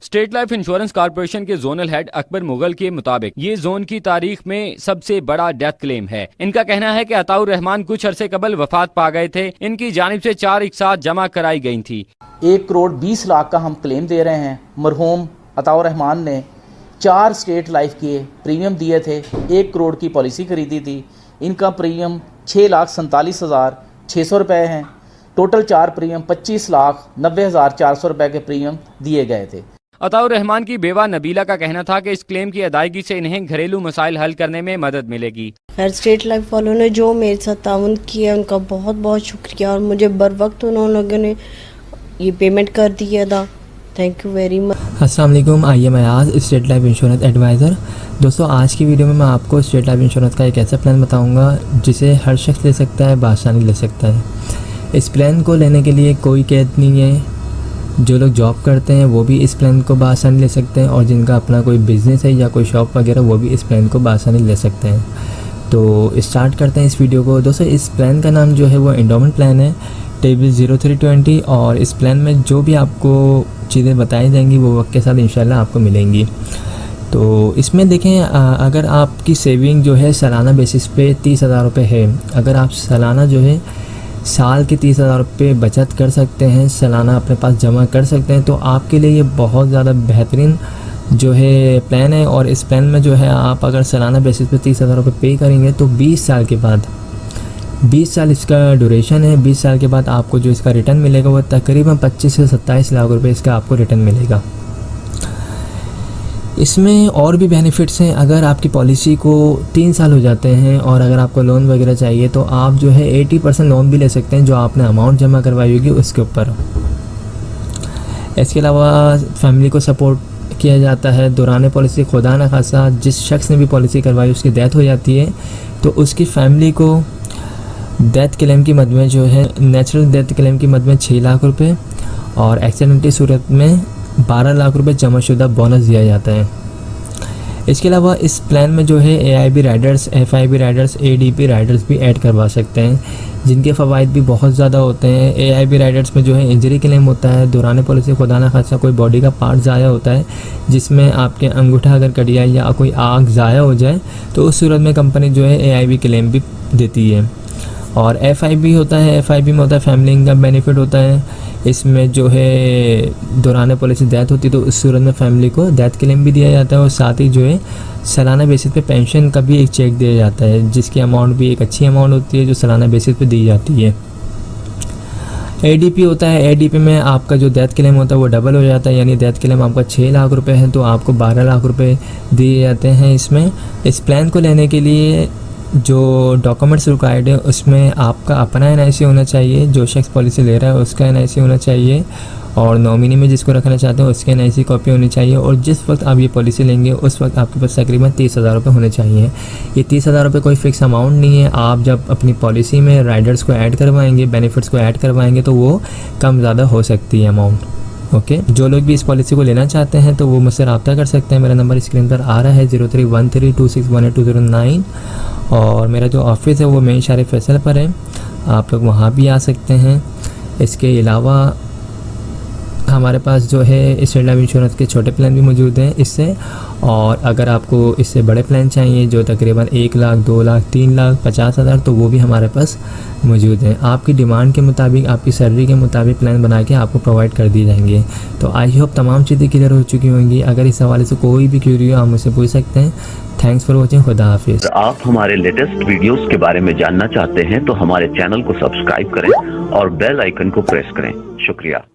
State Life insurance corporation के zonal head Akbar Mughal के मुताबिक ये जोन की तारीख में सबसे बड़ा डेथ क्लेम है। इनका कहना है कि अताउर रहमान कुछ अरसे कबल वफात पा गए थे। इनकी जानिब से 4 एक साथ जमा कराई गई थी। 1 करोड़ 20 लाख का हम क्लेम दे रहे हैं। मरहूम अताउर रहमान ने 4 स्टेट लाइफ के प्रीमियम दिए थे। 1 करोड़ की पॉलिसी खरीदी थी। इनका प्रीमियम 6,47,600 रुपये हैं। टोटल 4 प्रीमियम 25,90,400 रुपये के प्रीमियम दिए गए थे। अताउर रहमान की बेवा नबीला का कहना था कि इस क्लेम की अदायगी से इन्हें घरेलू मसाइल हल करने में मदद मिलेगी। खैर, स्टेट लाइफ वालों ने जो मेरे साथ ताउन किया उनका बहुत बहुत शुक्रिया और मुझे बर वक्त उन लोगों ने ये पेमेंट कर दिया था। Thank you very much. अस्सलाम वालेकुम, I am Ayaz, State Life Insurance advisor. दोस्तों, आज की वीडियो में मैं आपको स्टेट लाइफ इंश्योरेंस का एक ऐसा प्लान बताऊंगा जिसे हर शख्स ले सकता है, बआसानी ले सकता है। इस प्लान को लेने के लिए कोई कैद नहीं है। जो लोग जॉब करते हैं वो भी इस प्लान को बआसानी ले सकते हैं और जिनका अपना कोई बिज़नेस है या कोई शॉप वगैरह वो भी इस प्लान को बआसानी ले सकते हैं। तो स्टार्ट करते हैं इस वीडियो को। दोस्तों, इस प्लान का नाम जो है वो एंडोमेंट प्लान है, टेबल 0320। और इस प्लान में जो भी आपको चीज़ें बताई जाएंगी वो वक्त के साथ इंशाल्लाह आपको मिलेंगी। तो इसमें देखें, अगर आपकी सेविंग जो है सालाना बेसिस पे 30,000 रुपये है, अगर आप सालाना जो है साल के 30,000 रुपये बचत कर सकते हैं, सालाना अपने पास जमा कर सकते हैं, तो आपके लिए ये बहुत ज़्यादा बेहतरीन जो है प्लान है। और इस प्लान में जो है आप अगर सालाना बेसिस पे 30,000 रुपये पे करेंगे तो 20 साल के बाद, 20 साल इसका ड्यूरेशन है, 20 साल के बाद आपको जो इसका रिटर्न मिलेगा वो तकरीबन 25 से 27 लाख रुपये इसका आपको रिटर्न मिलेगा। इसमें और भी बेनिफिट्स हैं। अगर आपकी पॉलिसी को 3 साल हो जाते हैं और अगर आपको लोन वगैरह चाहिए तो आप जो है 80% लोन भी ले सकते हैं जो आपने अमाउंट जमा करवाई होगी उसके ऊपर। इसके अलावा फैमिली को सपोर्ट किया जाता है। दौरान पॉलिसी खुदा न खासा जिस शख्स ने भी पॉलिसी करवाई उसकी डेथ हो जाती है तो उसकी फैमिली को डेथ क्लेम की मद में जो है नेचुरल डेथ क्लेम की मद में 6 लाख रुपये और एक्सीडेंट की सूरत में 12 लाख रुपये जमाशुदा बोनस दिया जाता है। इसके अलावा इस प्लान में जो है AIB Riders, FIB Riders, ADP Riders भी ऐड करवा सकते हैं जिनके फ़वाइद भी बहुत ज़्यादा होते हैं। AIB राइडर्स में जो है इंजरी क्लेम होता है, दौरान पॉलिसी खुदा न खासा कोई बॉडी का पार्ट ज़ाया होता है जिसमें आपके अंगूठा अगर कट जाए या कोई आँख ज़ाया हो जाए तो उस सूरत में कंपनी जो है AIB क्लेम भी देती है। और FIB होता है, FIB में होता है फैमिली इनकम बेनिफिट होता है। इसमें जो है दौरान पॉलिसी डेथ होती है तो उस सूरत में फैमिली को डेथ क्लेम भी दिया जाता है और साथ ही जो है सालाना बेसिस पे पेंशन का भी एक चेक दिया जाता है जिसकी अमाउंट भी एक अच्छी अमाउंट होती है जो सालाना बेसिस पे दी जाती है। ADP होता है, ADP में आपका जो डेथ क्लेम होता है वो डबल हो जाता है, यानी डेथ क्लेम आपका 6 लाख रुपये है तो आपको 12 लाख रुपये दिए जाते हैं। इसमें इस प्लान को लेने के लिए जो डॉक्यूमेंट्स रिक्वायर्ड है उसमें आपका अपना NIC होना चाहिए, जो शख्स पॉलिसी ले रहा है उसका NIC होना चाहिए और नॉमिनी में जिसको रखना चाहते हैं उसके NIC कॉपी होनी चाहिए। और जिस वक्त आप ये पॉलिसी लेंगे उस वक्त आपके पास तकरीबन 30,000 रुपये होने चाहिए। ये 30,000 रुपये कोई फ़िक्स अमाउंट नहीं है। आप जब अपनी पॉलिसी में राइडर्स को ऐड करवाएंगे, बेनिफिट्स को ऐड करवाएंगे तो वो कम ज़्यादा हो सकती है अमाउंट। ओके, जो लोग भी इस पॉलिसी को लेना चाहते हैं तो वो मुझसे रब्ता कर सकते हैं। मेरा नंबर स्क्रीन पर आ रहा है 0313261829 और मेरा जो ऑफिस है वो मेन शारे फैसल पर है, आप लोग वहाँ भी आ सकते हैं। इसके अलावा हमारे पास जो है स्टेट लाइफ इंश्योरेंस के छोटे प्लान भी मौजूद हैं इससे, और अगर आपको इससे बड़े प्लान चाहिए जो तकरीबन 1 लाख, 2 लाख, 3 लाख 50,000 तो वो भी हमारे पास मौजूद हैं। आपकी डिमांड के मुताबिक, आपकी सैलरी के मुताबिक प्लान बना के आपको प्रोवाइड कर दिए जाएंगे। तो आई होप तमाम चीज़ें क्लियर हो चुकी होंगी। अगर इस हवाले से कोई भी क्यूरी हो आप मुझसे पूछ सकते हैं। Thanks for watching. खुदा हाफिज़। आप हमारे लेटेस्ट वीडियोस के बारे में जानना चाहते हैं तो हमारे चैनल को सब्सक्राइब करें और बेल आइकन को प्रेस करें। शुक्रिया।